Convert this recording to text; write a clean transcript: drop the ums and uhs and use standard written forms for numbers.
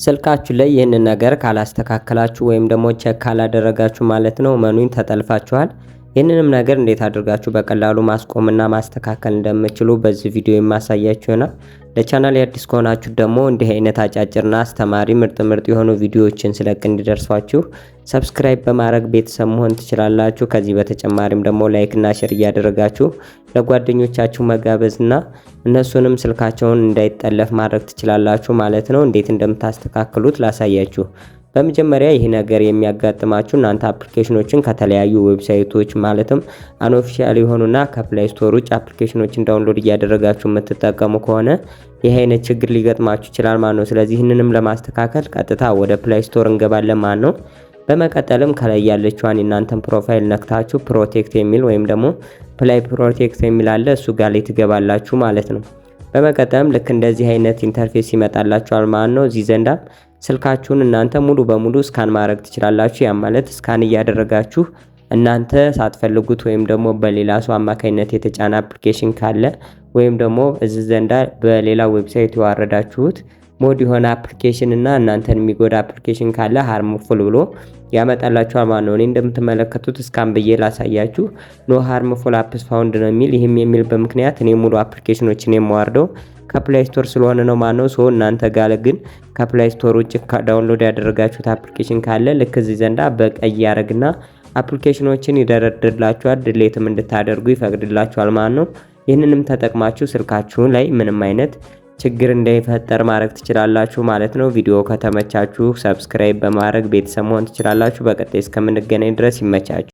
ስልካችሁ ላይ ይህንን ነገር ካላስተካከላችሁ ወይም ደግሞ ቼክ ካላደረጋችሁ ማለት ነው መኑን ተጠልፋችኋል። ይህንንም ነገር እንዴት አድርጋችሁ በቀላሉ ማስቆምና ማስተካከል እንደምትችሉ በዚህ ቪዲዮ የማሳያችሁ ይሆናል። ለቻናል አዲስ ከሆናችሁ ደግሞ እንዲህ አይነት አጫጭርና አስተማሪ ምርጥ የሆኑ ቪዲዮዎችን ስለቅ እንዲደርሷችሁ ሰብስክራይብ በማድረግ ቤተሰብ መሆን ትችላላችሁ። ከዚህ በተጨማሪም ደግሞ ላይክ እና ሼር እያደረጋችሁ ለጓደኞቻችሁ መጋበዝና እነሱንም ስልካቸውን እንዳይጠለፍ ማድረግ ትችላላችሁ ማለት ነው። እንዴት እንደምታስተካክሉት ላሳያችሁ። በመጀመሪያ ይህ ነገር የሚያጋጥማችሁ እናንተ አፕሊኬሽኖችን ከተለያዩ ዌብሳይቶች ማለትም አንኦፊሻል የሆኑና ከፕላይ ስቶር ውጭ አፕሊኬሽኖችን ዳውንሎድ እያደረጋችሁ የምትጠቀሙ ከሆነ ይህ አይነት ችግር ሊገጥማችሁ ይችላል ማለት ነው። ስለዚህ ይህንንም ለማስተካከል ቀጥታ ወደ ፕላይ ስቶር እንገባለን ማለት ነው። በመቀጠልም ከላይ ያለችዋን እናንተን ፕሮፋይል ነክታችሁ ፕሮቴክት የሚል ወይም ደግሞ ፕላይ ፕሮቴክት የሚል አለ፣ እሱ ጋር ላይ ትገባላችሁ ማለት ነው። በመቀጠልም ልክ እንደዚህ አይነት ኢንተርፌስ ይመጣላችኋል ማለት ነው። እዚህ ዘንዳ ስልካችሁን እናንተ ሙሉ በሙሉ ስካን ማድረግ ትችላላችሁ። ያ ማለት ስካን እያደረጋችሁ እናንተ ሳትፈልጉት ወይም ደግሞ በሌላ ሰው አማካኝነት የተጫነ አፕሊኬሽን ካለ ወይም ደግሞ እዚህ ዘንዳ በሌላ ዌብሳይት ያወረዳችሁት ሞድ የሆነ አፕሊኬሽን እና እናንተን የሚጎዳ አፕሊኬሽን ካለ ሃርምፉል ብሎ ያመጣላችኋል ማለት ነው። እኔ እንደምትመለከቱት ስካን ብዬ ላሳያችሁ ኖ ሃርምፉል አፕስ ፋውንድ ነው የሚል። ይህም የሚል በምክንያት እኔ ሙሉ አፕሊኬሽኖችን የማወርደው ከፕላይ ስቶር ስለሆነ ነው ማለት ነው። ሶ እናንተ ጋር ግን ከፕላይ ስቶር ውጭ ዳውንሎድ ያደረጋችሁት አፕሊኬሽን ካለ ልክ እዚህ ዘንዳ በቀይ ያደርግና አፕሊኬሽኖችን ይደረድርላችኋል፣ ድሌትም እንድታደርጉ ይፈቅድላችኋል ማለት ነው። ይህንንም ተጠቅማችሁ ስልካችሁን ላይ ምንም አይነት ችግር እንዳይፈጠር ማድረግ ትችላላችሁ ማለት ነው። ቪዲዮ ከተመቻችሁ ሰብስክራይብ በማድረግ ቤተሰብ መሆን ትችላላችሁ። በቀጣይ እስከምንገናኝ ድረስ ይመቻችሁ።